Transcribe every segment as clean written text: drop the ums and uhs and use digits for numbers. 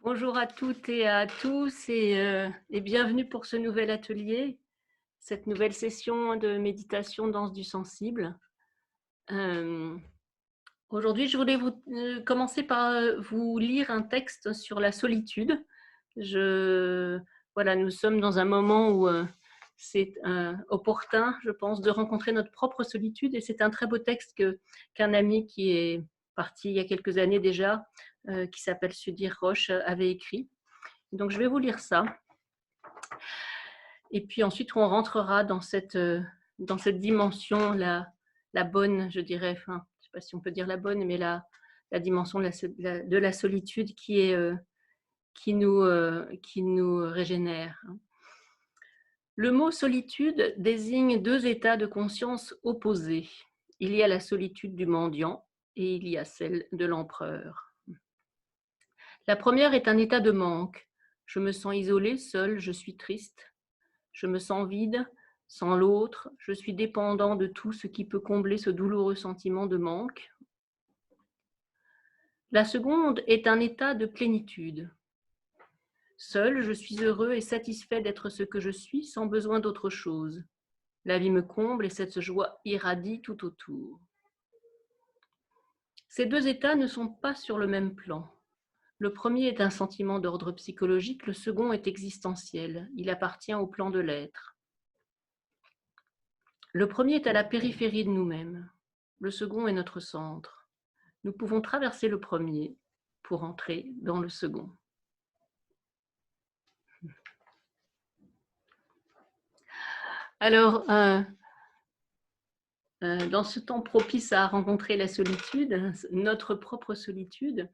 Bonjour à toutes et à tous et bienvenue pour ce nouvel atelier, cette nouvelle session de méditation danse du sensible. Aujourd'hui, je voulais commencer par vous lire un texte sur la solitude. Voilà, nous sommes dans un moment où c'est opportun, je pense, de rencontrer notre propre solitude et c'est un très beau texte qu'un ami qui est parti il y a quelques années déjà, qui s'appelle Sudhir Roche, avait écrit. Donc, je vais vous lire ça. Et puis ensuite, on rentrera dans cette dimension, la bonne, je dirais, enfin, je ne sais pas si on peut dire la bonne, mais la dimension de la solitude qui nous régénère. Le mot solitude désigne deux états de conscience opposés. Il y a la solitude du mendiant et il y a celle de l'empereur. La première est un état de manque. Je me sens isolé, seul, je suis triste. Je me sens vide, sans l'autre, je suis dépendant de tout ce qui peut combler ce douloureux sentiment de manque. La seconde est un état de plénitude. Seul, je suis heureux et satisfait d'être ce que je suis sans besoin d'autre chose. La vie me comble et cette joie irradie tout autour. Ces deux états ne sont pas sur le même plan. Le premier est un sentiment d'ordre psychologique, le second est existentiel. Il appartient au plan de l'être. Le premier est à la périphérie de nous-mêmes. Le second est notre centre. Nous pouvons traverser le premier pour entrer dans le second. Alors, dans ce temps propice à rencontrer la solitude, notre propre solitude,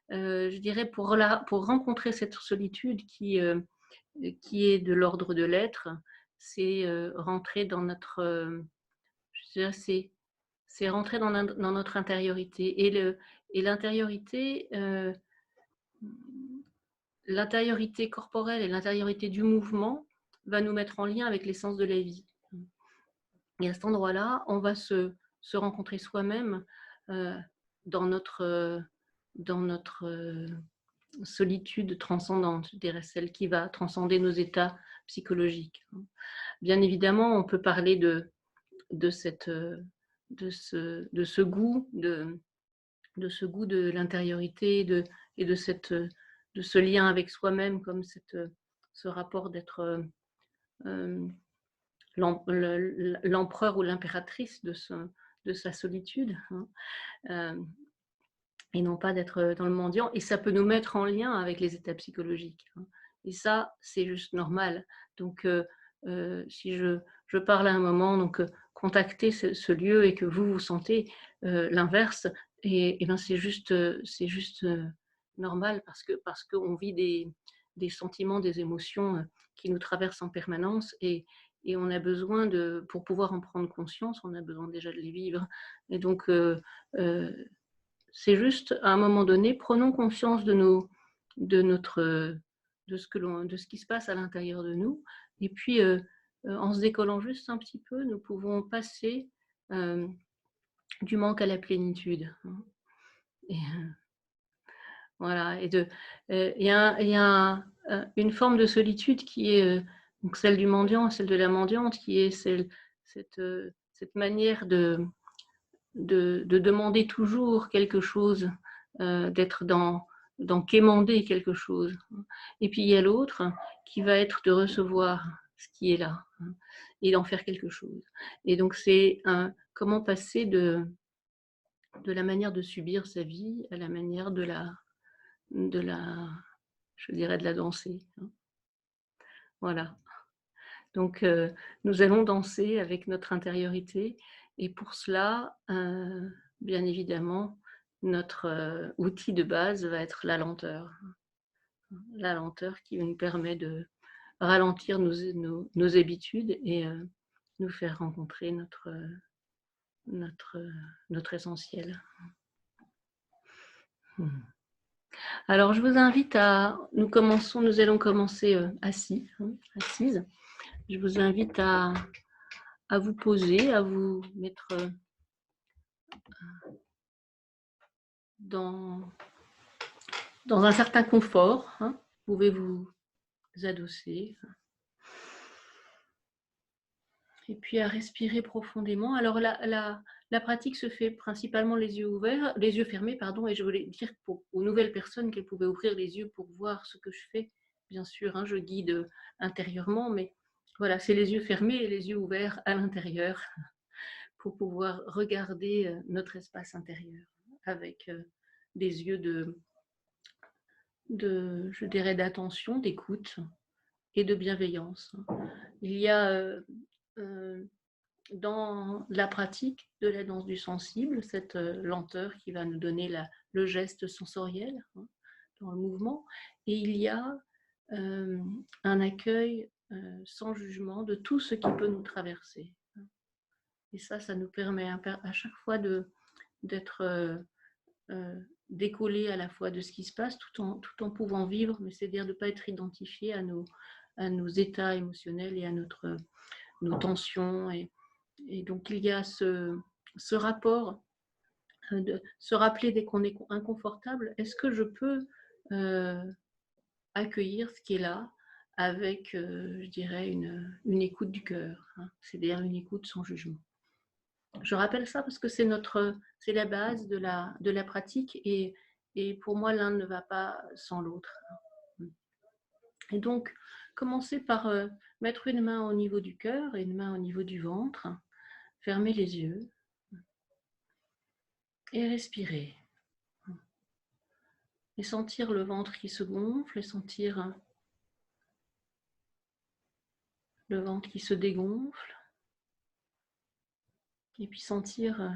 je dirais pour rencontrer cette solitude qui est de l'ordre de l'être, c'est rentrer dans notre, je dirais, c'est rentrer dans notre intériorité. Et l'intériorité, l'intériorité corporelle et l'intériorité du mouvement va nous mettre en lien avec l'essence de la vie. Et à cet endroit-là, on va se rencontrer soi-même dans notre solitude transcendante, je dirais, celle qui va transcender nos états psychologiques. Bien évidemment, on peut parler de ce goût de l'intériorité et de ce lien avec soi-même, comme ce rapport d'être l'empereur ou l'impératrice de sa solitude, et non pas d'être dans le mendiant. Et ça peut nous mettre en lien avec les états psychologiques. Et ça, c'est juste normal. Donc, si je parle à un moment, donc contactez ce lieu et que vous sentez l'inverse, et ben c'est juste normal parce qu'on vit des sentiments, des émotions qui nous traversent en permanence et on a besoin pour pouvoir en prendre conscience, on a besoin déjà de les vivre. Et donc, c'est juste à un moment donné, prenons conscience de ce qui se passe à l'intérieur de nous. Et puis, en se décollant juste un petit peu, nous pouvons passer du manque à la plénitude. Et voilà. Et il y a une forme de solitude qui est donc celle du mendiant, celle de la mendiante, qui est cette manière de demander toujours quelque chose, d'être dans quémander quelque chose. Et puis il y a l'autre qui va être de recevoir ce qui est là et d'en faire quelque chose. Et donc c'est comment passer de la manière de subir sa vie à la manière de la je dirais de la danser. Voilà. Donc nous allons danser avec notre intériorité et pour cela, bien évidemment, notre outil de base va être la lenteur. La lenteur qui nous permet de ralentir nos habitudes et nous faire rencontrer notre essentiel. Alors je vous invite nous allons commencer assises. Je vous invite à vous poser, à vous mettre dans dans un certain confort, hein, vous pouvez vous adosser. Et puis à respirer profondément. Alors la pratique se fait principalement les yeux ouverts, les yeux fermés, pardon, et je voulais dire aux nouvelles personnes qu'elles pouvaient ouvrir les yeux pour voir ce que je fais. Bien sûr, hein, je guide intérieurement, mais voilà, c'est les yeux fermés et les yeux ouverts à l'intérieur pour pouvoir regarder notre espace intérieur avec des yeux je dirais, d'attention, d'écoute et de bienveillance. Il y a dans la pratique de la danse du sensible, cette lenteur qui va nous donner le geste sensoriel, hein, dans le mouvement, et il y a un accueil sans jugement de tout ce qui peut nous traverser. Et ça nous permet à chaque fois d'être décollé à la fois de ce qui se passe tout en pouvant vivre, mais c'est-à-dire de ne pas être identifié à nos états émotionnels et à nos tensions. Et donc il y a ce rapport, de se rappeler dès qu'on est inconfortable, est-ce que je peux accueillir ce qui est là avec, je dirais, une écoute du cœur, hein, c'est-à-dire une écoute sans jugement. Je rappelle ça parce que c'est la base de la pratique et pour moi l'un ne va pas sans l'autre. Et donc commencer par mettre une main au niveau du cœur et une main au niveau du ventre, fermer les yeux et respirer. Et sentir le ventre qui se gonfle et sentir le ventre qui se dégonfle. Et puis sentir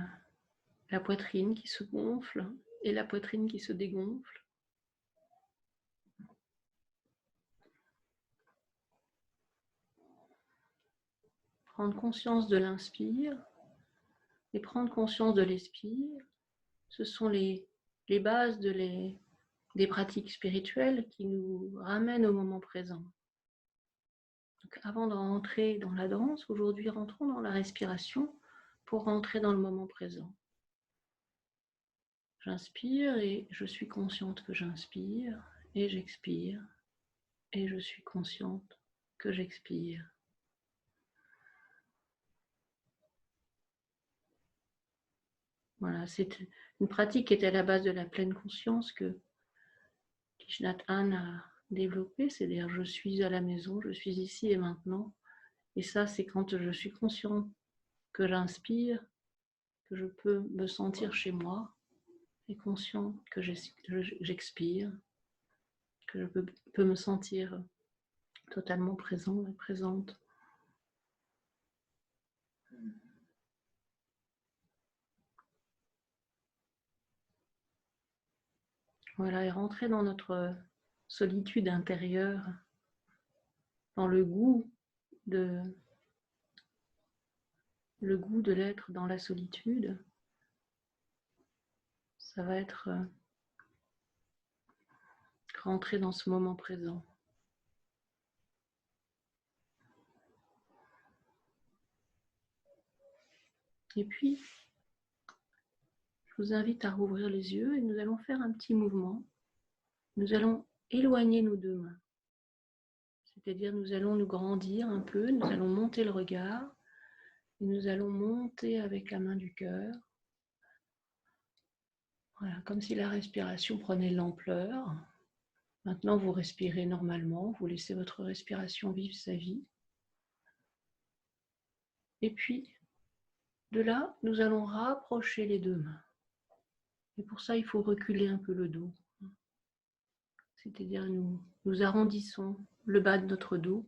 la poitrine qui se gonfle et la poitrine qui se dégonfle. Prendre conscience de l'inspire et prendre conscience de l'expire. Ce sont les bases des pratiques spirituelles qui nous ramènent au moment présent. Donc, avant de rentrer dans la danse, aujourd'hui rentrons dans la respiration pour rentrer dans le moment présent. J'inspire et je suis consciente que j'inspire et j'expire et je suis consciente que j'expire. Voilà, c'est une pratique qui est à la base de la pleine conscience que Thich Nhat Hanh a développée, c'est-à-dire je suis à la maison, je suis ici et maintenant. Et ça, c'est quand je suis consciente que j'inspire, que je peux me sentir chez moi, et conscient que j'expire, que je peux me sentir totalement présent et présente. Voilà, et rentrer dans notre solitude intérieure, dans le goût de l'être dans la solitude, ça va être rentrer dans ce moment présent. Et puis, je vous invite à rouvrir les yeux et nous allons faire un petit mouvement. Nous allons éloigner nos deux mains. C'est-à-dire nous allons nous grandir un peu, nous allons monter le regard et nous allons monter avec la main du cœur. Voilà, comme si la respiration prenait de l'ampleur. Maintenant, vous respirez normalement, vous laissez votre respiration vivre sa vie. Et puis, de là, nous allons rapprocher les deux mains. Et pour ça, il faut reculer un peu le dos. C'est-à-dire nous arrondissons le bas de notre dos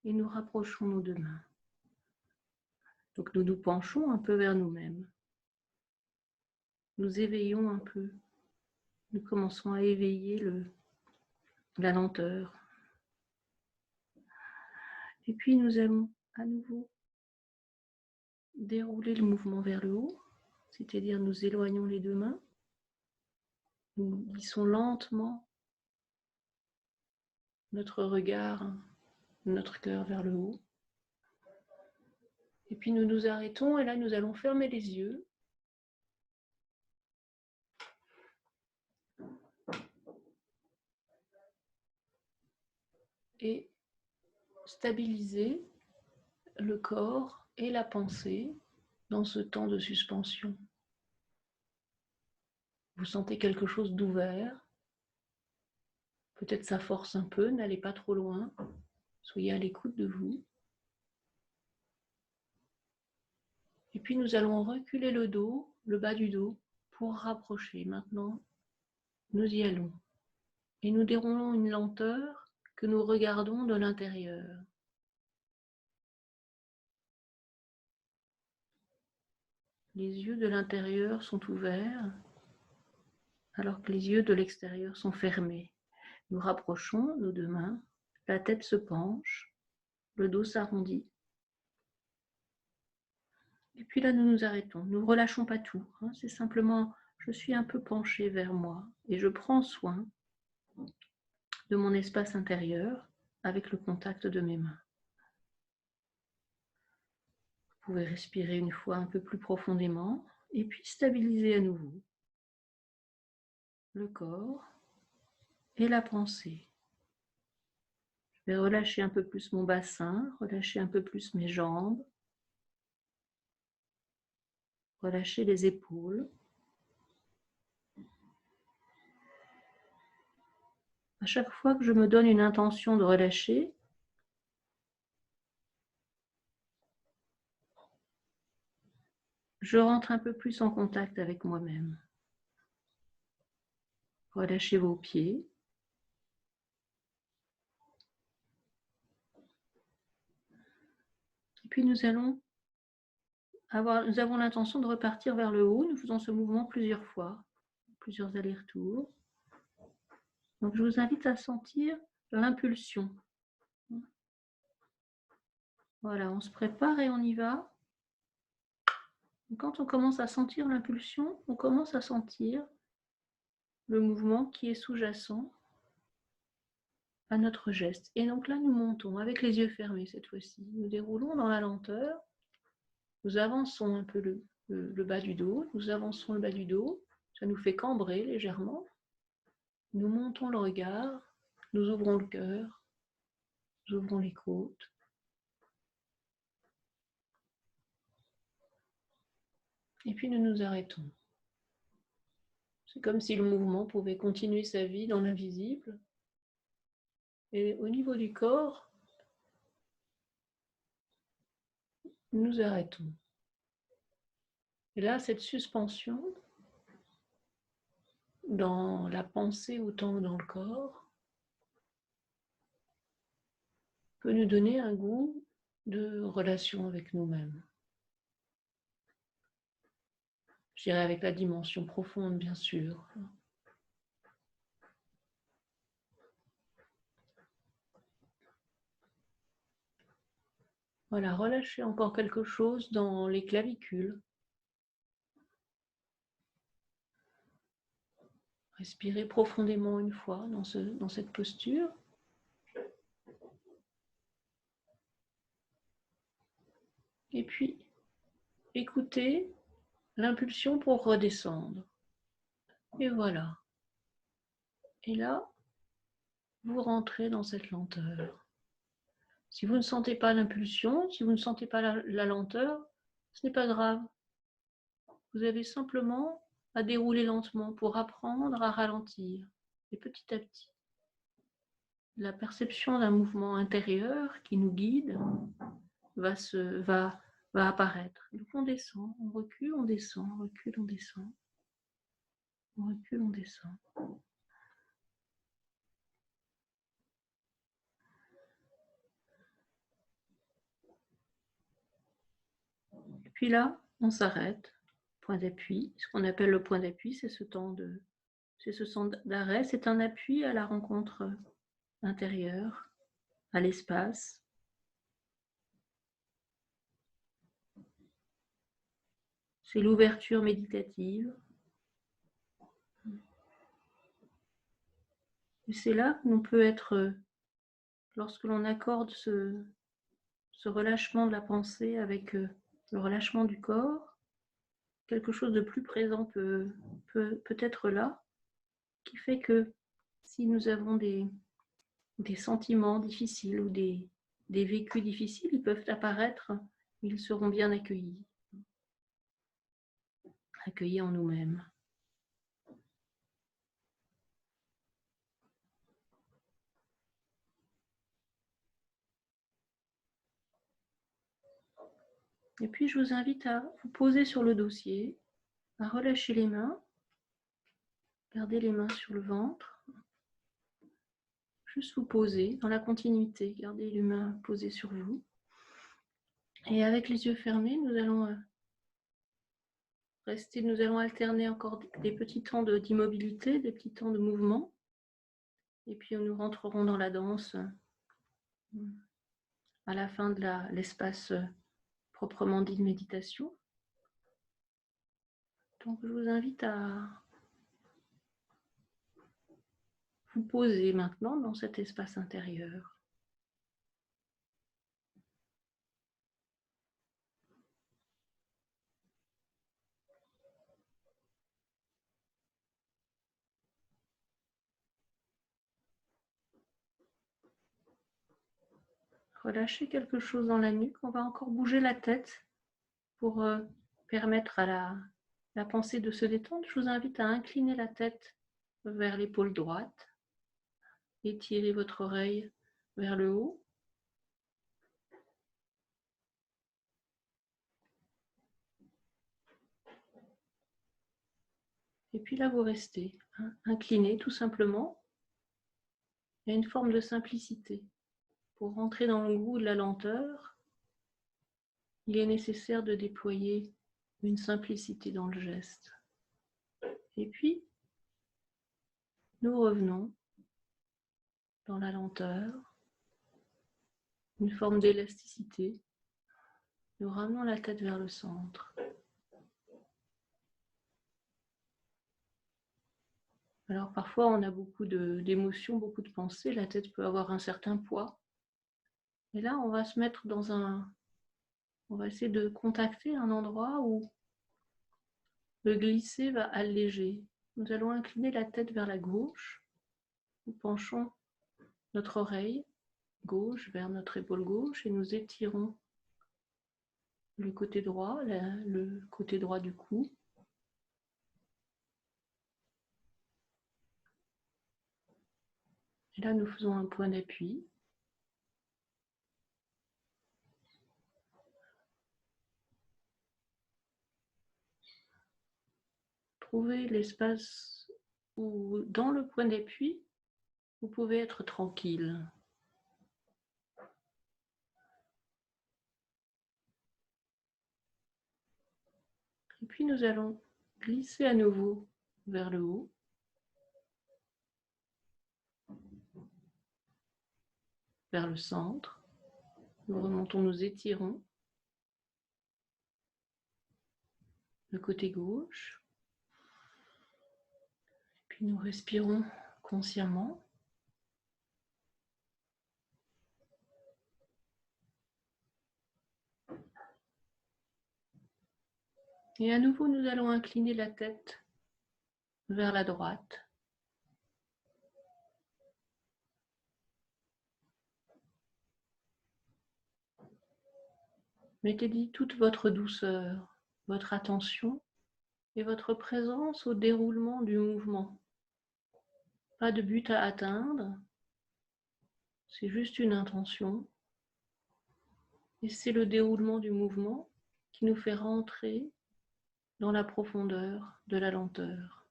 et nous rapprochons nos deux mains. Donc nous nous penchons un peu vers nous-mêmes. Nous éveillons un peu. Nous commençons à éveiller la lenteur. Et puis nous allons à nouveau dérouler le mouvement vers le haut, c'est-à-dire nous éloignons les deux mains. Nous glissons lentement notre regard, notre cœur vers le haut. Et puis nous nous arrêtons et là nous allons fermer les yeux. et stabiliser le corps et la pensée dans ce temps de suspension. Vous sentez quelque chose d'ouvert, peut-être ça force un peu, n'allez pas trop loin, soyez à l'écoute de vous. Et puis nous allons reculer le dos, le bas du dos, pour rapprocher. Maintenant, nous y allons. Et nous déroulons une lenteur que nous regardons de l'intérieur. Les yeux de l'intérieur sont ouverts, alors que les yeux de l'extérieur sont fermés. Nous rapprochons nos deux mains, la tête se penche, le dos s'arrondit. Et puis là, nous nous arrêtons. Nous ne relâchons pas tout. C'est simplement, je suis un peu penchée vers moi et je prends soin de mon espace intérieur avec le contact de mes mains. Vous pouvez respirer une fois un peu plus profondément et puis stabiliser à nouveau le corps et la pensée. Je vais relâcher un peu plus mon bassin, relâcher un peu plus mes jambes, relâcher les épaules. À chaque fois que je me donne une intention de relâcher, je rentre un peu plus en contact avec moi-même. Relâchez vos pieds. Et puis nous avons l'intention de repartir vers le haut. Nous faisons ce mouvement plusieurs fois, plusieurs allers-retours. Donc je vous invite à sentir l'impulsion. Voilà, on se prépare et on y va. Quand on commence à sentir l'impulsion, on commence à sentir le mouvement qui est sous-jacent à notre geste. Et donc là, nous montons avec les yeux fermés cette fois-ci. Nous déroulons dans la lenteur. Nous avançons un peu le bas du dos. Nous avançons le bas du dos. Ça nous fait cambrer légèrement. Nous montons le regard. Nous ouvrons le cœur. Nous ouvrons les côtes. Et puis nous nous arrêtons. C'est comme si le mouvement pouvait continuer sa vie dans l'invisible. Et au niveau du corps, nous arrêtons. Et là, cette suspension, dans la pensée autant que dans le corps, peut nous donner un goût de relation avec nous-mêmes. Je dirais avec la dimension profonde, bien sûr. Voilà, relâchez encore quelque chose dans les clavicules. Respirez profondément une fois dans cette posture. Et puis, écoutez l'impulsion pour redescendre. Et voilà. Et là, vous rentrez dans cette lenteur. Si vous ne sentez pas l'impulsion, si vous ne sentez pas la lenteur, ce n'est pas grave. Vous avez simplement à dérouler lentement pour apprendre à ralentir. Et petit à petit, la perception d'un mouvement intérieur qui nous guide va apparaître. Donc on descend, on recule, on descend, on recule, on descend. On recule, on descend. Et puis là, on s'arrête. Point d'appui. Ce qu'on appelle le point d'appui, c'est ce temps d'arrêt. C'est un appui à la rencontre intérieure, à l'espace. C'est l'ouverture méditative. Et c'est là que l'on peut être, lorsque l'on accorde ce relâchement de la pensée avec le relâchement du corps, quelque chose de plus présent peut être là, qui fait que si nous avons des des sentiments difficiles ou des vécus difficiles, ils peuvent apparaître, ils seront bien accueillis en nous-mêmes. Et puis, je vous invite à vous poser sur le dossier, à relâcher les mains, garder les mains sur le ventre, juste vous poser dans la continuité, gardez les mains posées sur vous. Et avec les yeux fermés, nous allons rester, nous allons alterner encore des petits temps d'immobilité, des petits temps de mouvement. Et puis nous rentrerons dans la danse à la fin de l'espace proprement dit de méditation. Donc je vous invite à vous poser maintenant dans cet espace intérieur. Relâchez quelque chose dans la nuque. On va encore bouger la tête pour permettre à la pensée de se détendre. Je vous invite à incliner la tête vers l'épaule droite. Étirez votre oreille vers le haut. Et puis là, vous restez incliné tout simplement. Il y a une forme de simplicité. Pour rentrer dans le goût de la lenteur, il est nécessaire de déployer une simplicité dans le geste. Et puis, nous revenons dans la lenteur, une forme d'élasticité. Nous ramenons la tête vers le centre. Alors parfois, on a beaucoup d'émotions, beaucoup de pensées. La tête peut avoir un certain poids. Et là, on va se mettre on va essayer de contacter un endroit où le glisser va alléger. Nous allons incliner la tête vers la gauche. Nous penchons notre oreille gauche vers notre épaule gauche et nous étirons le côté droit du cou. Et là, nous faisons un point d'appui. Trouvez l'espace où, dans le point d'appui, vous pouvez être tranquille. Et puis nous allons glisser à nouveau vers le haut. Vers le centre. Nous remontons, nous étirons. Le côté gauche. Puis nous respirons consciemment. Et à nouveau, nous allons incliner la tête vers la droite. Mettez toute votre douceur, votre attention et votre présence au déroulement du mouvement. Pas de but à atteindre, c'est juste une intention. Et c'est le déroulement du mouvement qui nous fait rentrer dans la profondeur de la lenteur.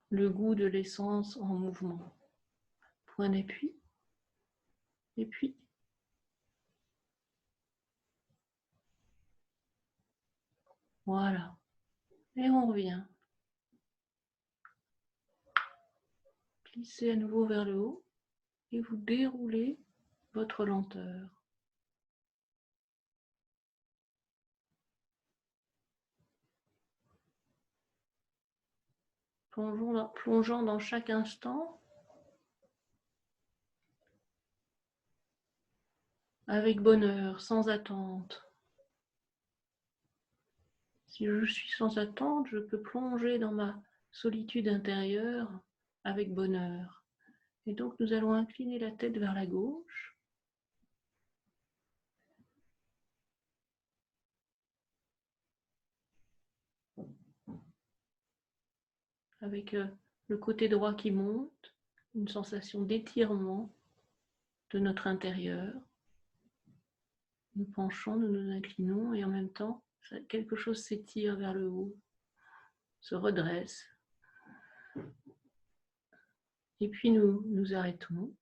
Le goût de l'essence en mouvement. Point d'appui. Et puis, voilà. Et on revient. Glissez à nouveau vers le haut et vous déroulez votre lenteur. Plongeant dans chaque instant avec bonheur, sans attente. Si je suis sans attente, je peux plonger dans ma solitude intérieure avec bonheur. Et donc nous allons incliner la tête vers la gauche. Avec le côté droit qui monte, une sensation d'étirement de notre intérieur. Nous penchons, nous nous inclinons et en même temps, quelque chose s'étire vers le haut, se redresse. Et puis nous nous arrêtons.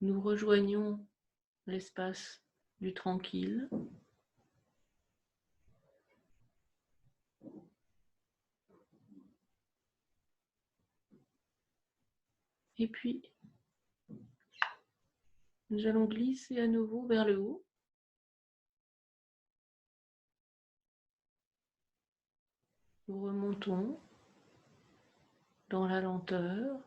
Nous rejoignons l'espace du tranquille. Et puis, nous allons glisser à nouveau vers le haut. Nous remontons dans la lenteur,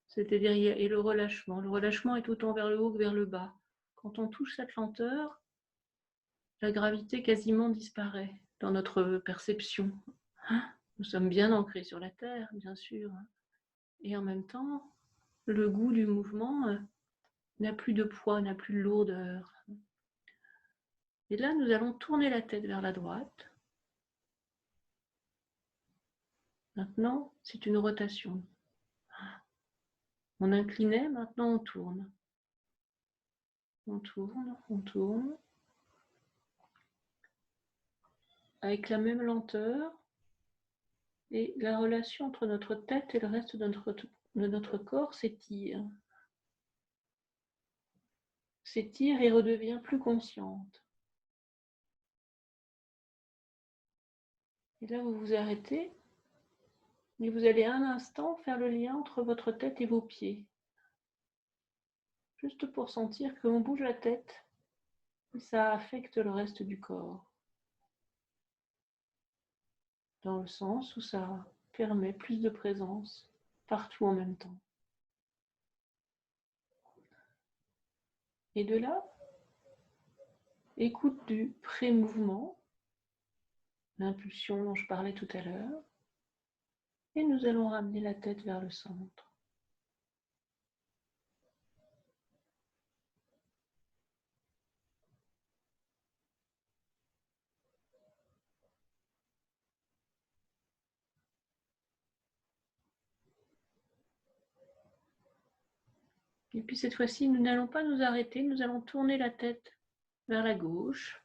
c'est-à-dire et le relâchement. Le relâchement est autant vers le haut que vers le bas. Quand on touche cette lenteur, la gravité quasiment disparaît dans notre perception. Nous sommes bien ancrés sur la terre, bien sûr. Et en même temps, le goût du mouvement n'a plus de poids, n'a plus de lourdeur. Et là, nous allons tourner la tête vers la droite. Maintenant, c'est une rotation. On inclinait, maintenant on tourne. On tourne, on tourne. Avec la même lenteur. Et la relation entre notre tête et le reste de notre corps s'étire. S'étire et redevient plus consciente. Et là, vous vous arrêtez et vous allez un instant faire le lien entre votre tête et vos pieds. Juste pour sentir qu'on bouge la tête et ça affecte le reste du corps. Dans le sens où ça permet plus de présence partout en même temps. Et de là, écoute du pré-mouvement, l'impulsion dont je parlais tout à l'heure, et nous allons ramener la tête vers le centre. Et puis cette fois-ci, nous n'allons pas nous arrêter, nous allons tourner la tête vers la gauche.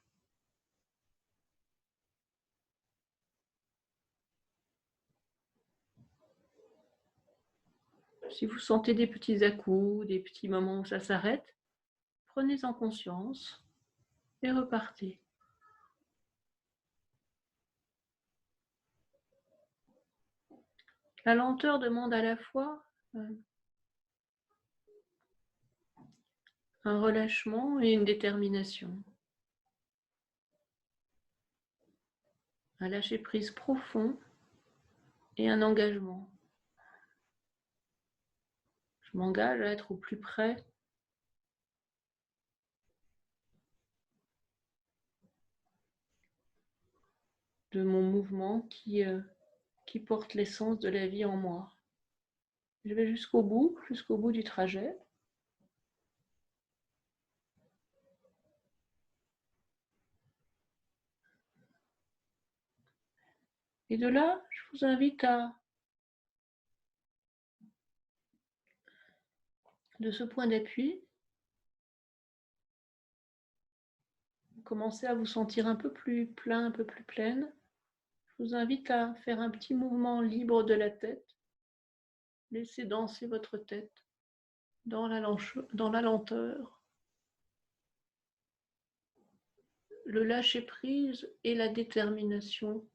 Si vous sentez des petits à-coups, des petits moments où ça s'arrête, prenez-en conscience et repartez. La lenteur demande à la fois un relâchement et une détermination. Un lâcher-prise profond et un engagement. Je m'engage à être au plus près de mon mouvement qui porte l'essence de la vie en moi. Je vais jusqu'au bout du trajet. Et de là, je vous invite à, de ce point d'appui, commencer à vous sentir un peu plus plein, un peu plus pleine. Je vous invite à faire un petit mouvement libre de la tête. Laissez danser votre tête dans la lenteur. Le lâcher-prise et la détermination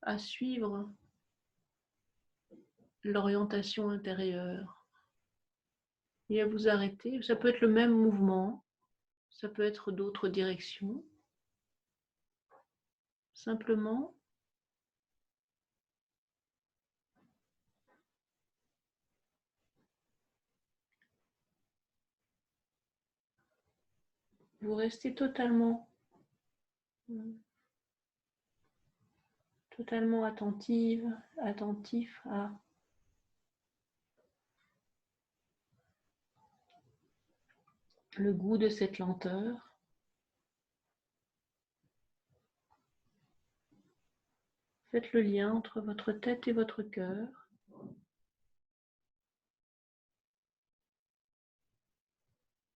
à suivre l'orientation intérieure. Et à vous arrêter. Ça peut être le même mouvement, ça peut être d'autres directions. Simplement, Vous restez totalement attentif à le goût de cette lenteur. Faites le lien entre votre tête et votre cœur.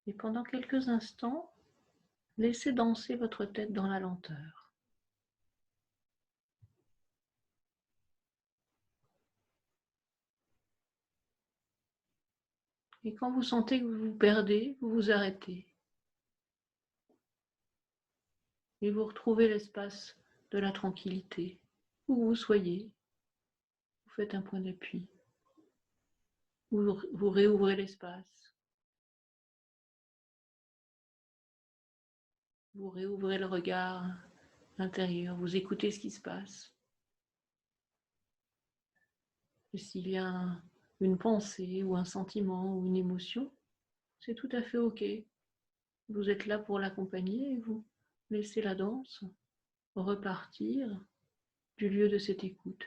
Et pendant quelques instants, laissez danser votre tête dans la lenteur. Et quand vous sentez que vous vous perdez, vous vous arrêtez. Et vous retrouvez l'espace de la tranquillité, où vous soyez. Vous faites un point d'appui. Vous réouvrez l'espace. Vous réouvrez le regard intérieur. Vous écoutez ce qui se passe. Et s'il y a une pensée ou un sentiment ou une émotion, c'est tout à fait OK. Vous êtes là pour l'accompagner et vous laissez la danse repartir du lieu de cette écoute.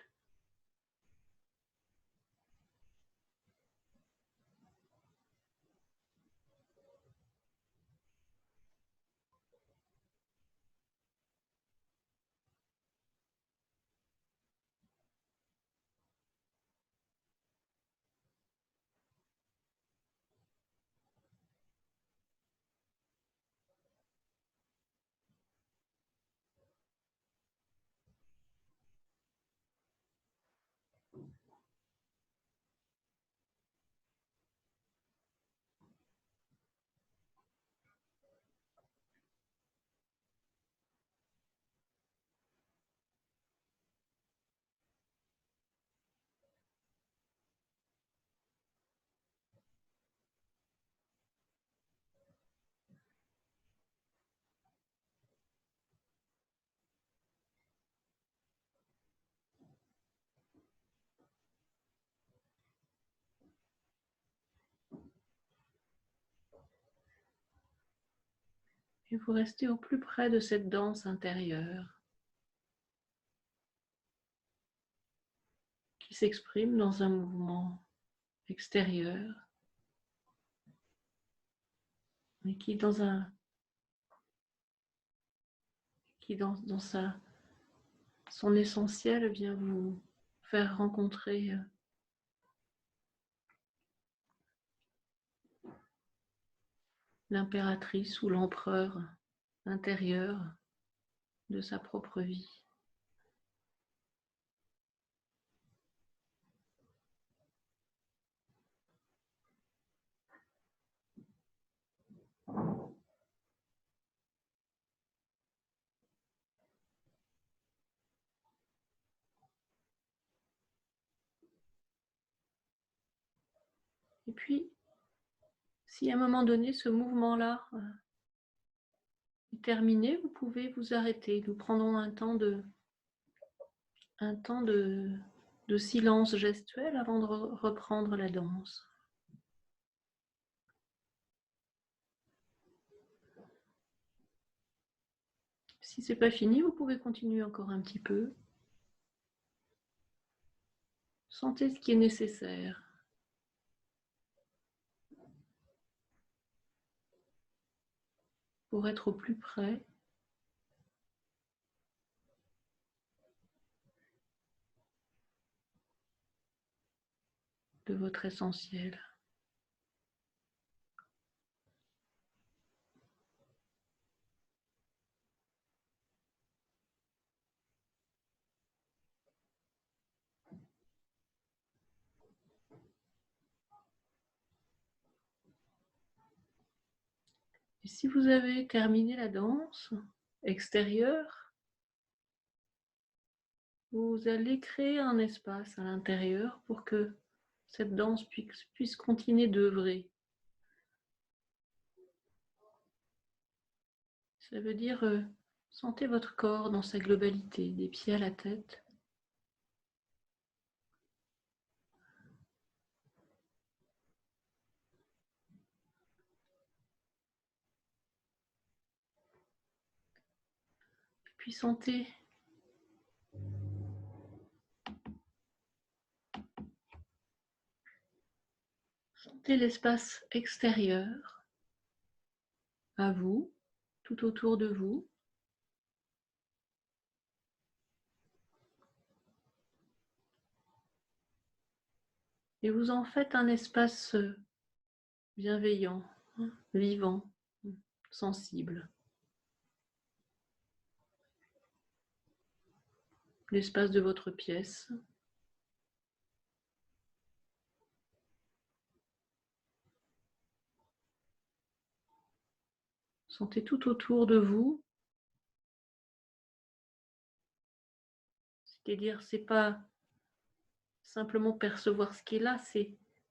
Et vous restez au plus près de cette danse intérieure qui s'exprime dans un mouvement extérieur mais qui dans son essentiel vient vous faire rencontrer l'impératrice ou l'empereur intérieur de sa propre vie. Et puis, si à un moment donné ce mouvement-là est terminé, vous pouvez vous arrêter. Nous prendrons un temps de silence gestuel avant de reprendre la danse. Si ce n'est pas fini, vous pouvez continuer encore un petit peu. Sentez ce qui est nécessaire. Pour être au plus près de votre essentiel. Et si vous avez terminé la danse extérieure, vous allez créer un espace à l'intérieur pour que cette danse puisse continuer d'œuvrer. Ça veut dire, sentez votre corps dans sa globalité, des pieds à la tête. Puis sentez l'espace extérieur à vous, tout autour de vous. Et vous en faites un espace bienveillant, vivant, sensible. L'espace de votre pièce. Sentez tout autour de vous. C'est-à-dire, c'est pas simplement percevoir ce qui est là,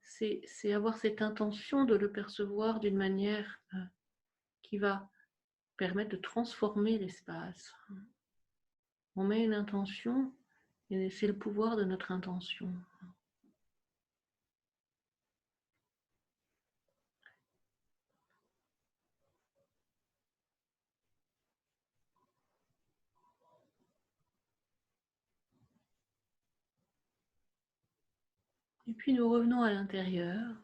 c'est avoir cette intention de le percevoir d'une manière qui va permettre de transformer l'espace. On met une intention et c'est le pouvoir de notre intention. Et puis nous revenons à l'intérieur.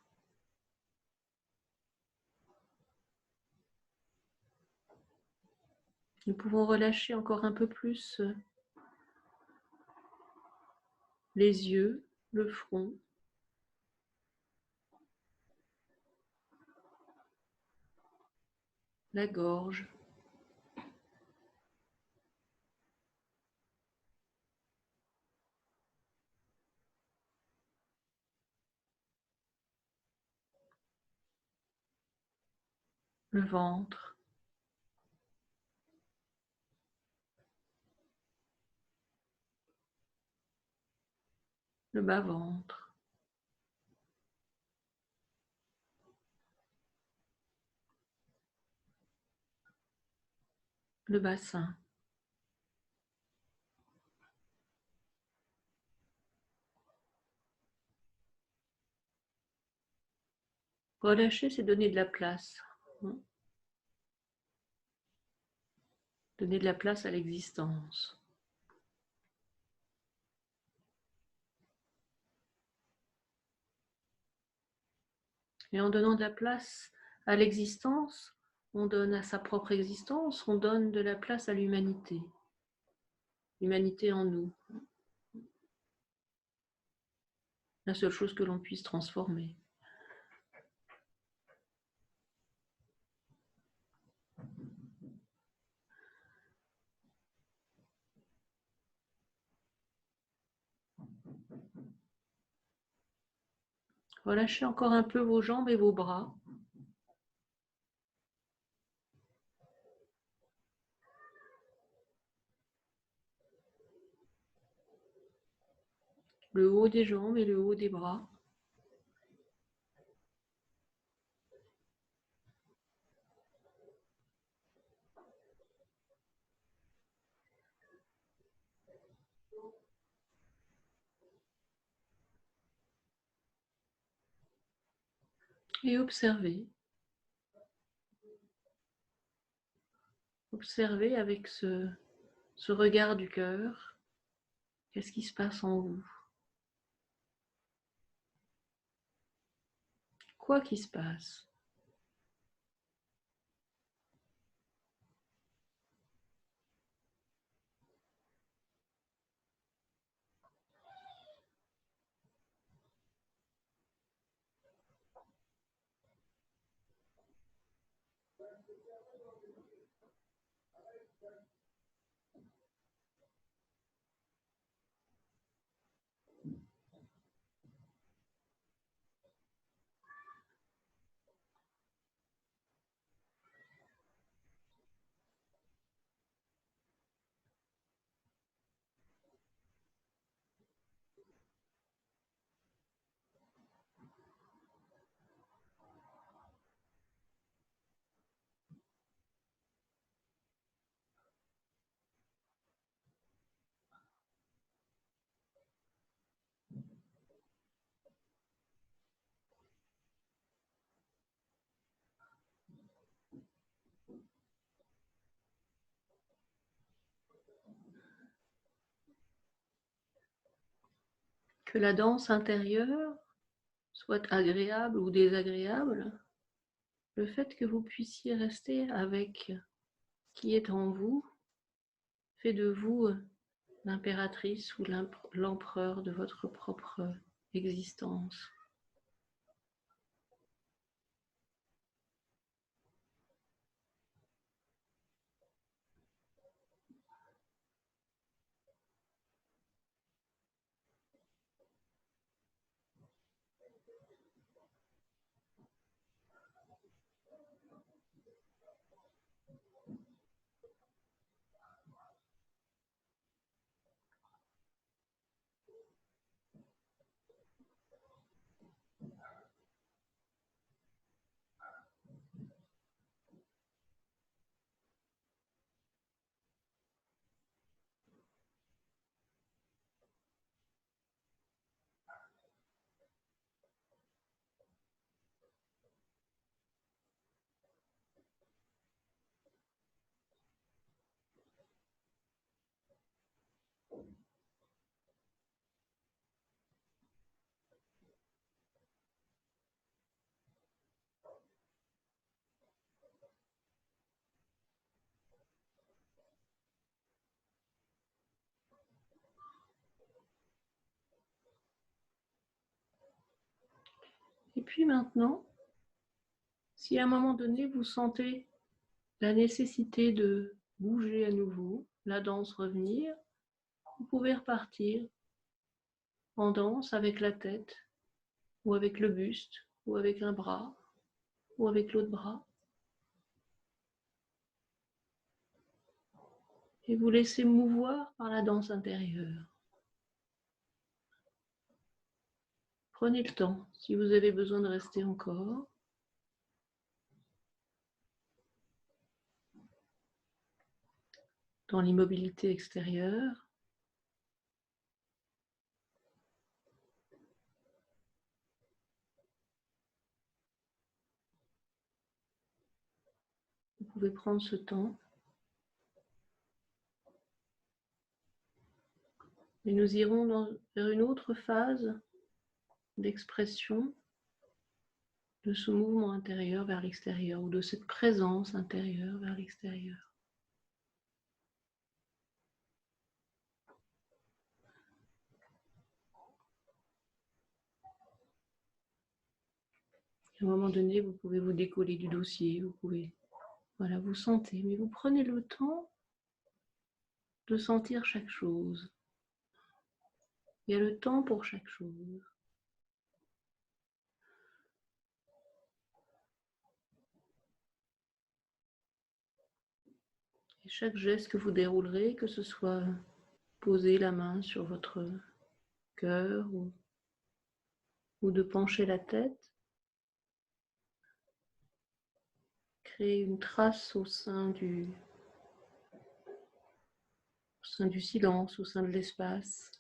Nous pouvons relâcher encore un peu plus les yeux, le front, la gorge. Le ventre, le bas-ventre, le bassin. Relâcher, c'est donner de la place. Donner de la place à l'existence. Et en donnant de la place à l'existence, on donne à sa propre existence, on donne de la place à l'humanité. L'humanité en nous. La seule chose que l'on puisse transformer. Relâchez encore un peu vos jambes et vos bras. Le haut des jambes et le haut des bras. Et observez. Observez avec ce regard du cœur, qu'est-ce qui se passe en vous? Quoi qui se passe? Que la danse intérieure soit agréable ou désagréable, le fait que vous puissiez rester avec ce qui est en vous fait de vous l'impératrice ou l'empereur de votre propre existence. Et puis maintenant, si à un moment donné vous sentez la nécessité de bouger à nouveau, la danse revenir, vous pouvez repartir en danse avec la tête, ou avec le buste, ou avec un bras, ou avec l'autre bras. Et vous laissez mouvoir par la danse intérieure. Prenez le temps, si vous avez besoin de rester encore. Dans l'immobilité extérieure. Vous pouvez prendre ce temps. Et nous irons vers une autre phase d'expression de ce mouvement intérieur vers l'extérieur ou de cette présence intérieure vers l'extérieur. À un moment donné, vous pouvez vous décoller du dossier, vous pouvez, voilà, vous sentez, mais vous prenez le temps de sentir chaque chose. Il y a le temps pour chaque chose. Et chaque geste que vous déroulerez, que ce soit poser la main sur votre cœur ou de pencher la tête, créer une trace au sein du silence, au sein de l'espace.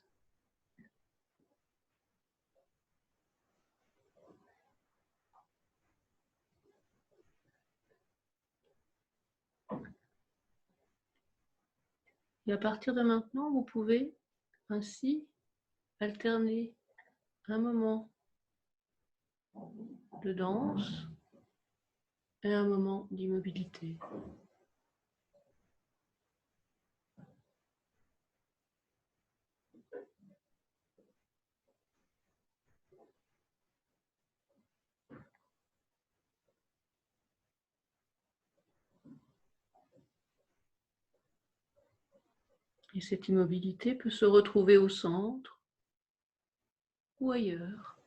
Et à partir de maintenant, vous pouvez ainsi alterner un moment de danse et un moment d'immobilité. Et cette immobilité peut se retrouver au centre ou ailleurs.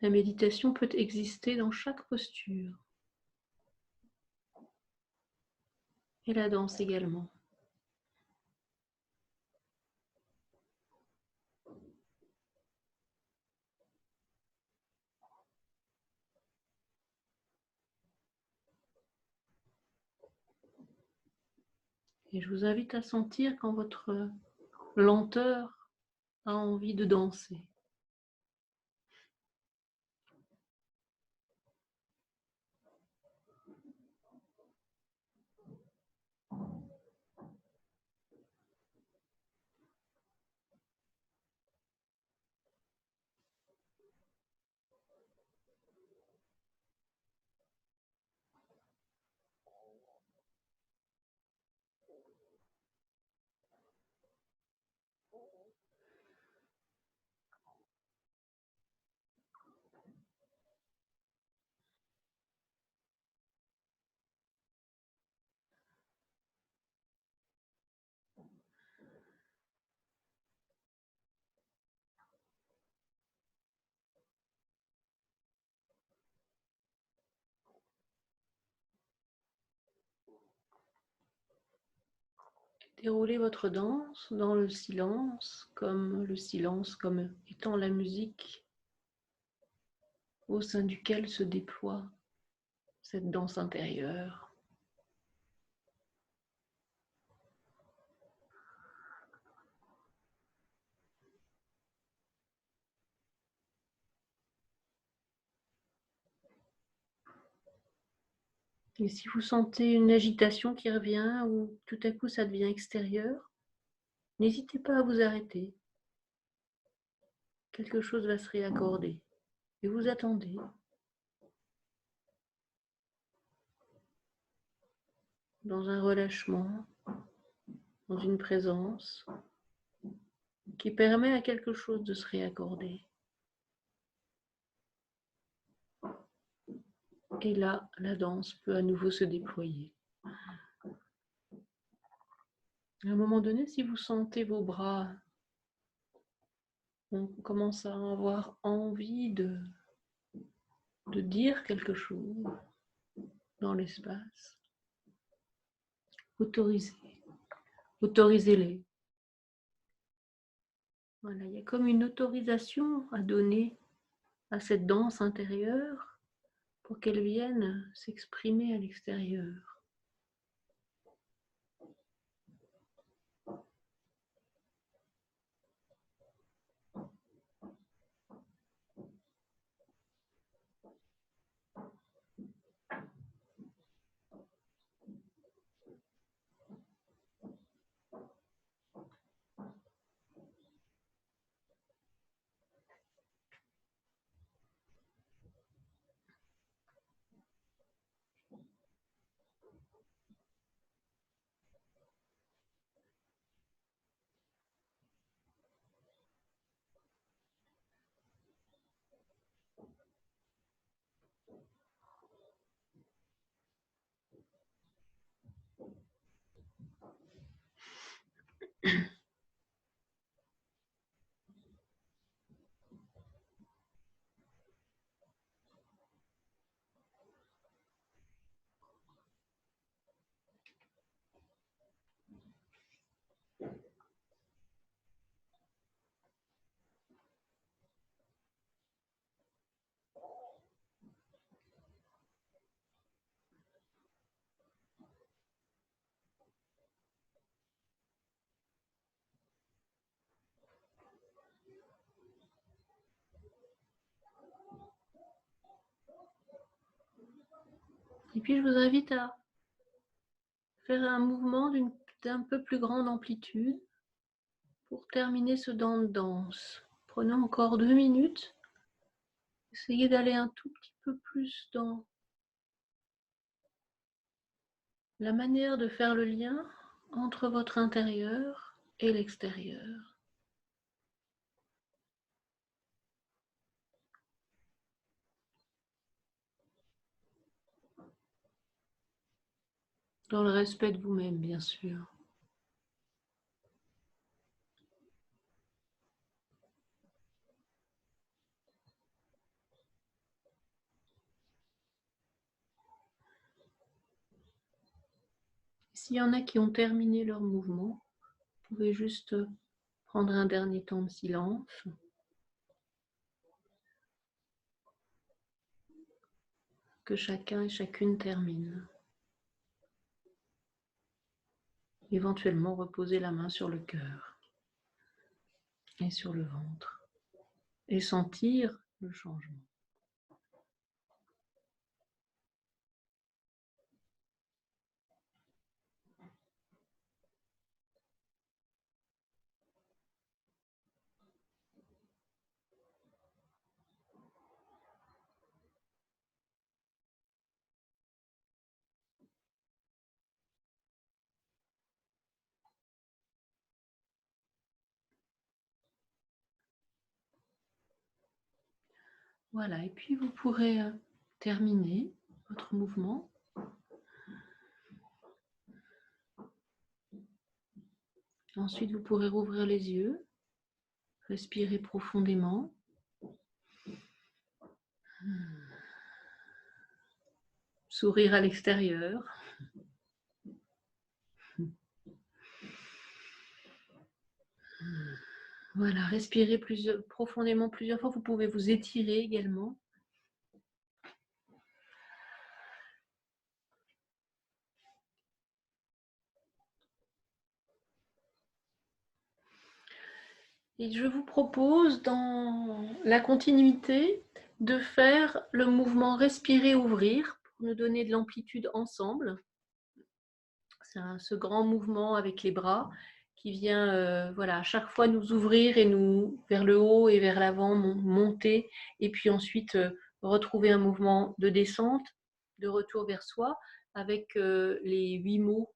La méditation peut exister dans chaque posture. Et la danse également. Et je vous invite à sentir quand votre lenteur a envie de danser. Déroulez votre danse dans le silence comme étant la musique au sein duquel se déploie cette danse intérieure. Et si vous sentez une agitation qui revient ou tout à coup ça devient extérieur, n'hésitez pas à vous arrêter. Quelque chose va se réaccorder et vous attendez. Dans un relâchement, dans une présence qui permet à quelque chose de se réaccorder. Et là, la danse peut à nouveau se déployer. À un moment donné, si vous sentez vos bras, on commence à avoir envie de dire quelque chose dans l'espace, autorisez-les. Voilà, il y a comme une autorisation à donner à cette danse intérieure pour qu'elle vienne s'exprimer à l'extérieur. Et puis je vous invite à faire un mouvement d'un peu plus grande amplitude pour terminer ce dent de danse. Prenons encore 2 minutes. Essayez d'aller un tout petit peu plus dans la manière de faire le lien entre votre intérieur et l'extérieur. Dans le respect de vous-même, bien sûr. S'il y en a qui ont terminé leur mouvement, vous pouvez juste prendre un dernier temps de silence. Que chacun et chacune termine. Éventuellement, reposer la main sur le cœur et sur le ventre et sentir le changement. Voilà, et puis vous pourrez terminer votre mouvement. Ensuite, vous pourrez rouvrir les yeux, respirer profondément. Sourire à l'extérieur. Voilà, respirez profondément plusieurs fois. Vous pouvez vous étirer également. Et je vous propose, dans la continuité, de faire le mouvement respirer-ouvrir pour nous donner de l'amplitude ensemble. C'est ce grand mouvement avec les bras qui vient voilà, à chaque fois nous ouvrir et nous vers le haut et vers l'avant, monter, et puis ensuite retrouver un mouvement de descente, de retour vers soi, avec les 8 mots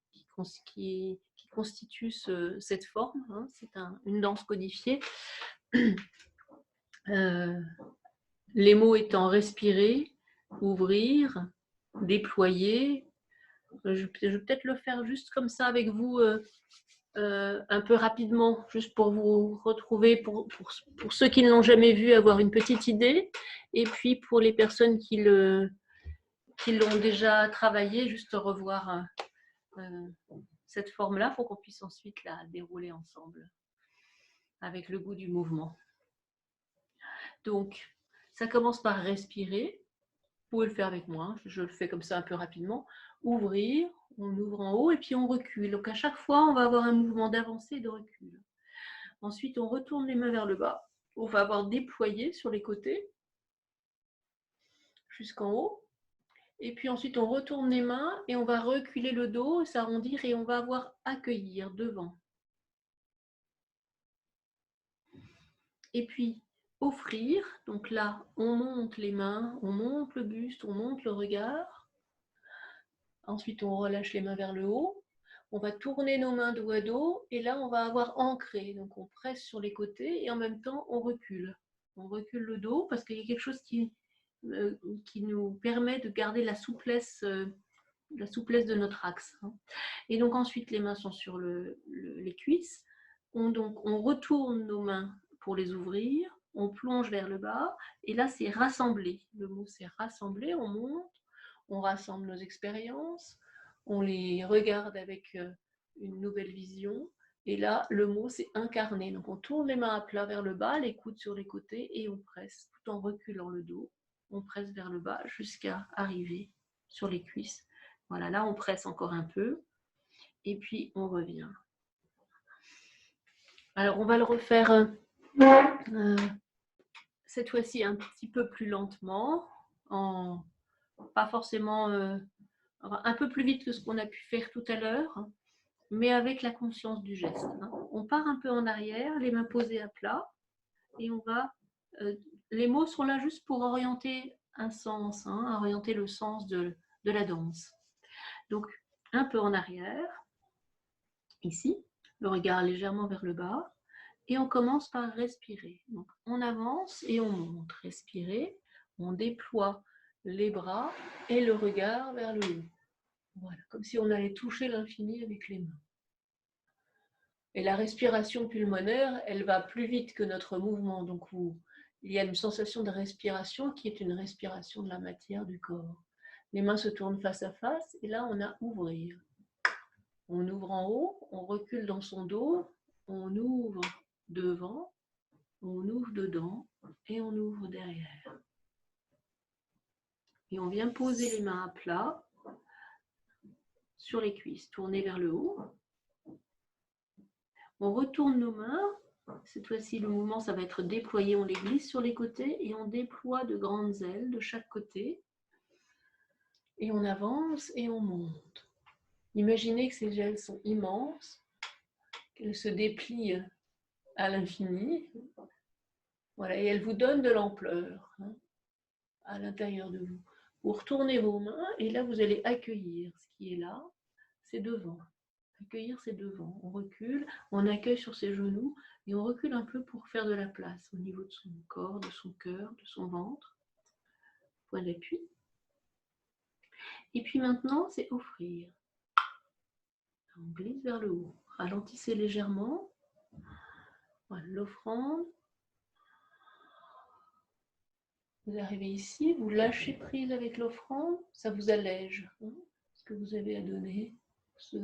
qui constituent cette forme. Hein. C'est une danse codifiée. Les mots étant respirer, ouvrir, déployer. Je vais peut-être le faire juste comme ça avec vous, un peu rapidement, juste pour vous retrouver, pour ceux qui ne l'ont jamais vu, avoir une petite idée, et puis pour les personnes qui l'ont déjà travaillé, juste revoir cette forme-là pour qu'on puisse ensuite la dérouler ensemble avec le goût du mouvement. Donc, ça commence par respirer. Vous pouvez le faire avec moi, je le fais comme ça un peu rapidement. Ouvrir, on ouvre en haut et puis on recule. Donc à chaque fois, on va avoir un mouvement d'avancée et de recul. Ensuite, on retourne les mains vers le bas. On va avoir déployé sur les côtés jusqu'en haut. Et puis ensuite, on retourne les mains et on va reculer le dos, s'arrondir et on va avoir accueillir devant. Et puis, offrir. Donc là, on monte les mains, on monte le buste, on monte le regard. Ensuite, on relâche les mains vers le haut. On va tourner nos mains dos à dos et là, on va avoir ancré. Donc, on presse sur les côtés et en même temps, on recule. On recule le dos parce qu'il y a quelque chose qui nous permet de garder la souplesse de notre axe. Et donc, ensuite, les mains sont sur les cuisses. On retourne nos mains pour les ouvrir. On plonge vers le bas. Et là, c'est rassembler. Le mot, c'est rassembler. On monte. On rassemble nos expériences, on les regarde avec une nouvelle vision. Et là, le mot, c'est incarner. Donc, on tourne les mains à plat vers le bas, les coudes sur les côtés, et on presse, tout en reculant le dos. On presse vers le bas jusqu'à arriver sur les cuisses. Voilà, là, on presse encore un peu, et puis on revient. Alors, on va le refaire cette fois-ci un petit peu plus lentement, pas forcément un peu plus vite que ce qu'on a pu faire tout à l'heure, mais avec la conscience du geste. On part un peu en arrière, les mains posées à plat, et on va... les mots sont là juste pour orienter un sens, orienter le sens de la danse. Donc, un peu en arrière, ici, le regard légèrement vers le bas, et on commence par respirer. Donc, on avance et on monte. Respirer, on déploie les bras et le regard vers le haut. Voilà, comme si on allait toucher l'infini avec les mains. Et la respiration pulmonaire, elle va plus vite que notre mouvement. Donc, il y a une sensation de respiration qui est une respiration de la matière du corps. Les mains se tournent face à face et là, on a ouvrir. On ouvre en haut, on recule dans son dos, on ouvre devant, on ouvre dedans et on ouvre derrière. Et on vient poser les mains à plat sur les cuisses, tourner vers le haut. On retourne nos mains. Cette fois-ci, le mouvement, ça va être déployé. On les glisse sur les côtés et on déploie de grandes ailes de chaque côté. Et on avance et on monte. Imaginez que ces ailes sont immenses, qu'elles se déplient à l'infini. Voilà, et elles vous donnent de l'ampleur à l'intérieur de vous. Vous retournez vos mains et là, vous allez accueillir ce qui est là, c'est devant. Accueillir, c'est devant. On recule, on accueille sur ses genoux et on recule un peu pour faire de la place au niveau de son corps, de son cœur, de son ventre. Point d'appui. Et puis maintenant, c'est offrir. On glisse vers le haut. Ralentissez légèrement. Voilà, l'offrande. Vous arrivez ici, vous lâchez prise avec l'offrande, ça vous allège ce que vous avez à donner, ce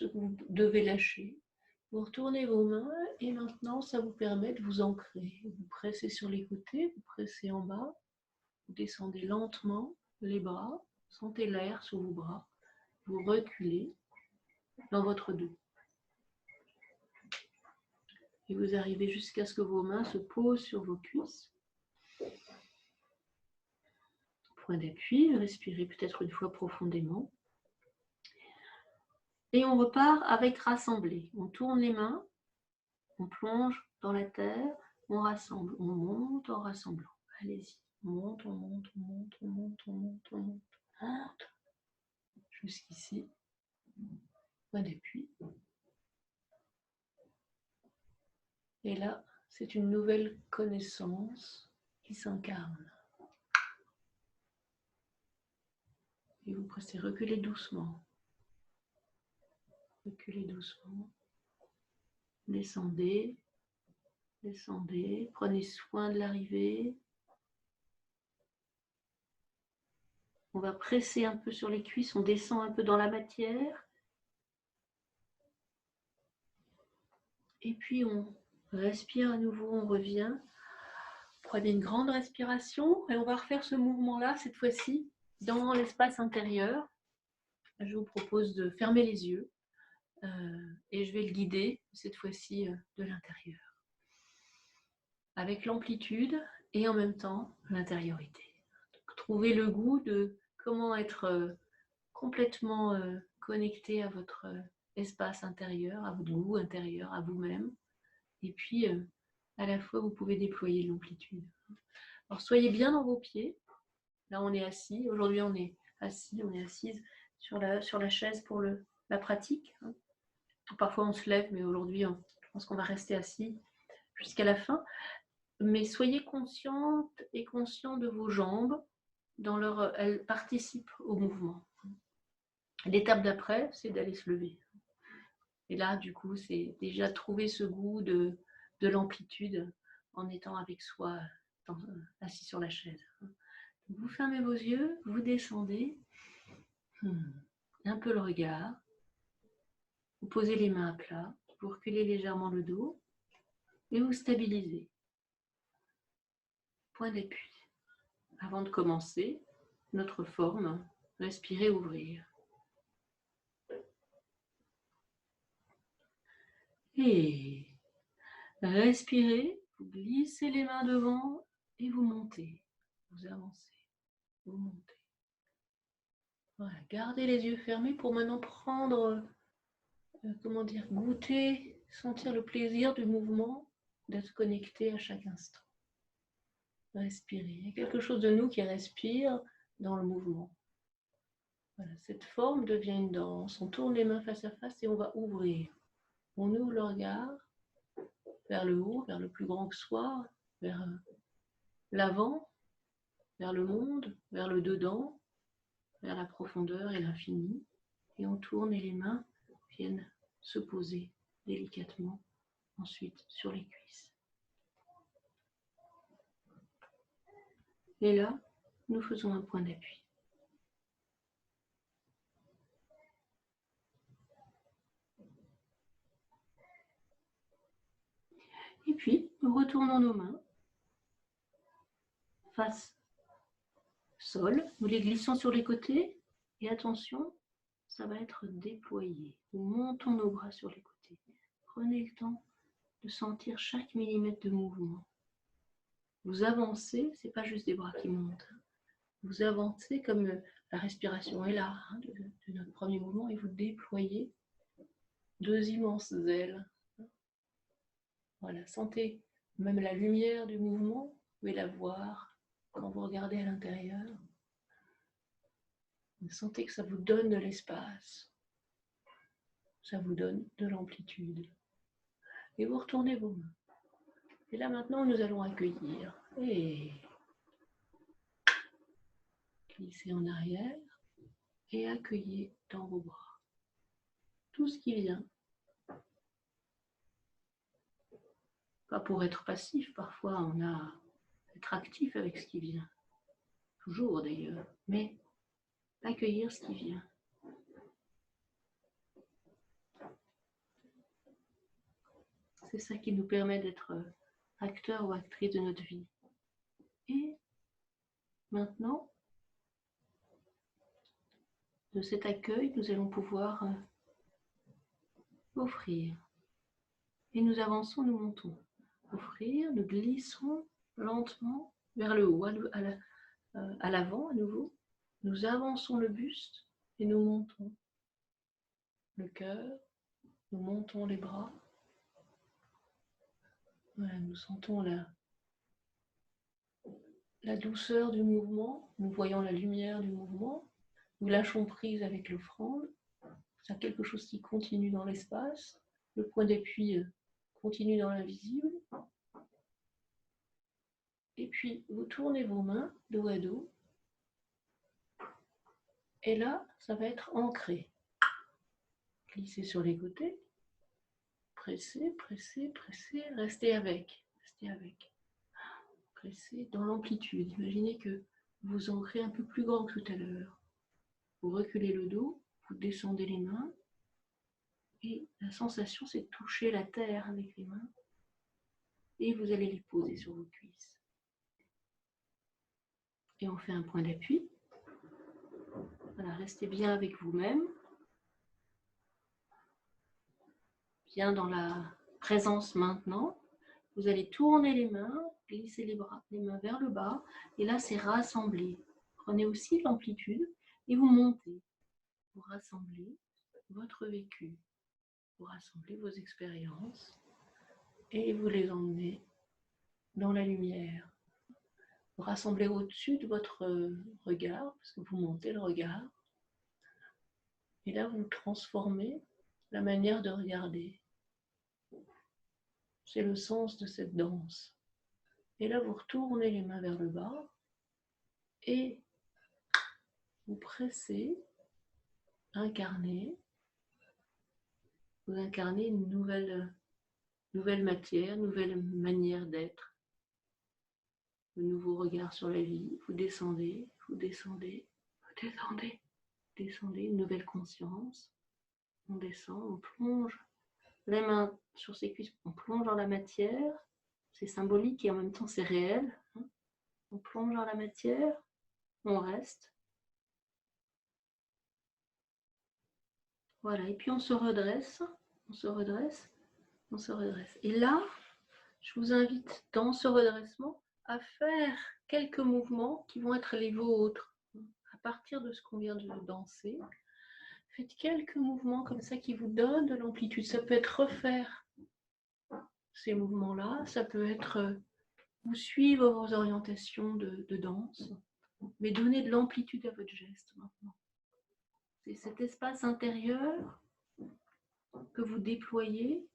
que vous devez lâcher. Vous retournez vos mains et maintenant, ça vous permet de vous ancrer. Vous pressez sur les côtés, vous pressez en bas, vous descendez lentement les bras, sentez l'air sous vos bras, vous reculez dans votre dos. Et vous arrivez jusqu'à ce que vos mains se posent sur vos cuisses. Point d'appui, respirez peut-être une fois profondément. Et on repart avec rassembler. On tourne les mains, on plonge dans la terre, on rassemble, on monte en rassemblant. Allez-y, on monte, on monte, on monte, on monte, on monte, on monte, on monte. Jusqu'ici, point d'appui. Et là, c'est une nouvelle connaissance qui s'incarne. Et vous pressez, reculez doucement. Reculez doucement. Descendez. Descendez. Prenez soin de l'arrivée. On va presser un peu sur les cuisses. On descend un peu dans la matière. Et puis on respire à nouveau. On revient. Prenez une grande respiration. Et on va refaire ce mouvement-là, cette fois-ci, dans l'espace intérieur. Je vous propose de fermer les yeux. Et je vais le guider, cette fois-ci, de l'intérieur. Avec l'amplitude et en même temps l'intériorité. Trouvez le goût de comment être complètement connecté à votre espace intérieur, à votre goût intérieur, à vous-même. Et puis, à la fois, vous pouvez déployer l'amplitude. Alors, soyez bien dans vos pieds. Là, on est assis. Aujourd'hui, on est assis, on est assise sur la chaise pour la pratique. Parfois, on se lève, mais aujourd'hui, je pense qu'on va rester assis jusqu'à la fin. Mais soyez consciente et conscient de vos jambes. Elles participent au mouvement. L'étape d'après, c'est d'aller se lever. Et là, du coup, c'est déjà trouver ce goût de l'amplitude en étant avec soi assis sur la chaise. Vous fermez vos yeux, vous descendez, un peu le regard, vous posez les mains à plat, vous reculez légèrement le dos et vous stabilisez. Point d'appui. Avant de commencer notre forme, respirez, ouvrir. Et respirez, vous glissez les mains devant et vous montez. Vous avancez, vous montez. Voilà, gardez les yeux fermés pour maintenant prendre, goûter, sentir le plaisir du mouvement, d'être connecté à chaque instant. Respirez. Il y a quelque chose de nous qui respire dans le mouvement. Voilà, cette forme devient une danse. On tourne les mains face à face et on va ouvrir. On ouvre le regard vers le haut, vers le plus grand que soi, vers l'avant, vers le monde, vers le dedans, vers la profondeur et l'infini. Et on tourne et les mains viennent se poser délicatement ensuite sur les cuisses. Et là, nous faisons un point d'appui. Et puis, nous retournons nos mains face sol. Nous les glissons sur les côtés. Et attention, ça va être déployé. Nous montons nos bras sur les côtés. Prenez le temps de sentir chaque millimètre de mouvement. Vous avancez, ce n'est pas juste des bras qui montent. Vous avancez comme la respiration est là, de notre premier mouvement, et vous déployez deux immenses ailes. Voilà, sentez même la lumière du mouvement, vous pouvez la voir quand vous regardez à l'intérieur. Vous sentez que ça vous donne de l'espace, ça vous donne de l'amplitude. Et vous retournez vos mains. Et là maintenant, nous allons accueillir. Et glissez en arrière et accueillez dans vos bras tout ce qui vient. Pas pour être passif, parfois on a être actif avec ce qui vient. Toujours d'ailleurs, mais accueillir ce qui vient. C'est ça qui nous permet d'être acteurs ou actrices de notre vie. Et maintenant, de cet accueil, nous allons pouvoir offrir. Et nous avançons, nous montons. Offrir, nous glissons lentement vers le haut, à l'avant à nouveau. Nous avançons le buste et nous montons le cœur, nous montons les bras. Voilà, nous sentons la douceur du mouvement, nous voyons la lumière du mouvement, nous lâchons prise avec l'offrande. C'est quelque chose qui continue dans l'espace. Le point d'appui continue dans l'invisible. Et puis, vous tournez vos mains dos à dos. Et là, ça va être ancré. Glissez sur les côtés. Pressez, pressez, pressez. Restez avec. Restez avec. Pressez dans l'amplitude. Imaginez que vous ancrez un peu plus grand que tout à l'heure. Vous reculez le dos, vous descendez les mains. Et la sensation, c'est de toucher la terre avec les mains. Et vous allez les poser sur vos cuisses. Et on fait un point d'appui. Voilà, restez bien avec vous-même. Bien dans la présence maintenant. Vous allez tourner les mains, glisser les mains vers le bas. Et là, c'est rassembler. Prenez aussi l'amplitude et vous montez. Vous rassemblez votre vécu. Vous rassemblez vos expériences. Et vous les emmenez dans la lumière. Vous rassemblez au-dessus de votre regard, parce que vous montez le regard. Et là, vous transformez la manière de regarder. C'est le sens de cette danse. Et là, vous retournez les mains vers le bas et vous pressez, incarnez. Vous incarnez une nouvelle matière, nouvelle manière d'être. De nouveaux regards sur la vie. Vous descendez, vous descendez, vous descendez, descendez, une nouvelle conscience. On descend, on plonge les mains sur ses cuisses, on plonge dans la matière. C'est symbolique et en même temps c'est réel. On plonge dans la matière, on reste. Voilà, et puis on se redresse, on se redresse, on se redresse. Et là, je vous invite dans ce redressement à faire quelques mouvements qui vont être les vôtres. À partir de ce qu'on vient de danser, faites quelques mouvements comme ça qui vous donnent de l'amplitude. Ça peut être refaire ces mouvements-là, ça peut être vous suivre vos orientations de danse, mais donner de l'amplitude à votre geste maintenant. C'est cet espace intérieur que vous déployez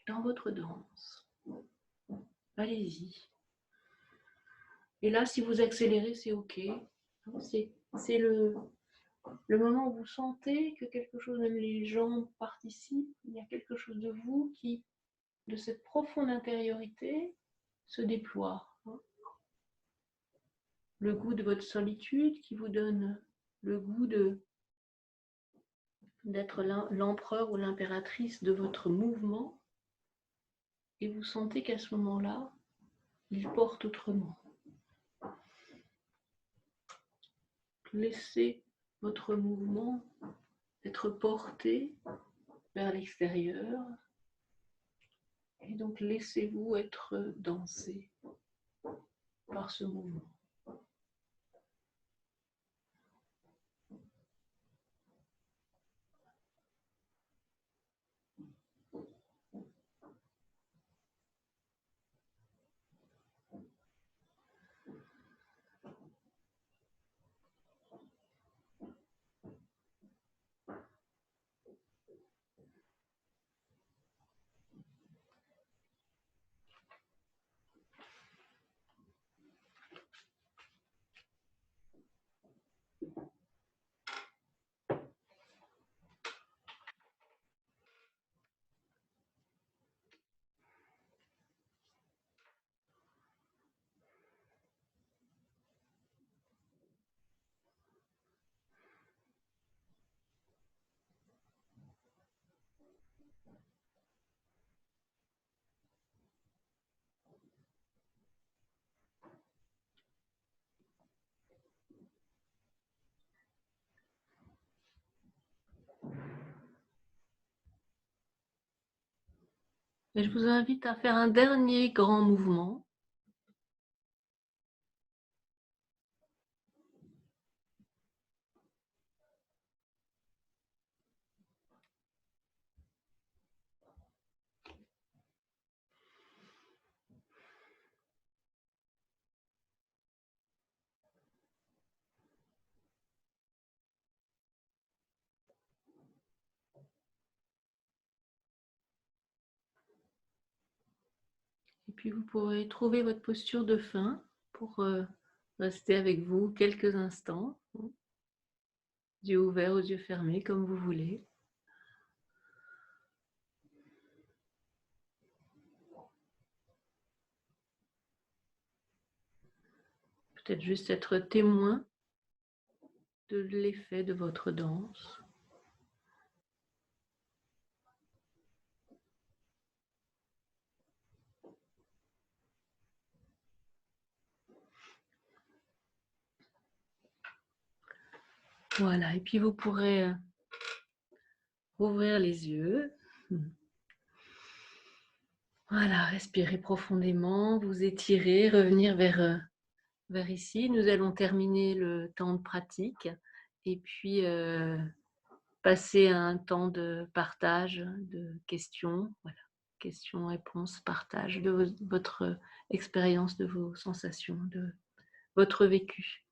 dans votre danse. Allez-y. Et là, si vous accélérez, c'est OK. C'est le moment où vous sentez que quelque chose, même les jambes participent, il y a quelque chose de vous qui, de cette profonde intériorité, se déploie. Le goût de votre solitude qui vous donne le goût d'être l'empereur ou l'impératrice de votre mouvement. Et vous sentez qu'à ce moment-là, il porte autrement. Laissez votre mouvement être porté vers l'extérieur. Et donc laissez-vous être dansé par ce mouvement. Et je vous invite à faire un dernier grand mouvement. Et puis vous pourrez trouver votre posture de fin pour rester avec vous quelques instants, yeux ouverts ou yeux fermés, comme vous voulez. Peut-être juste être témoin de l'effet de votre danse. Voilà, et puis vous pourrez ouvrir les yeux. Voilà, respirez profondément, vous étirez, revenir vers ici. Nous allons terminer le temps de pratique et puis passer à un temps de partage, de questions. Voilà, questions, réponses, partage de votre expérience, de vos sensations, de votre vécu.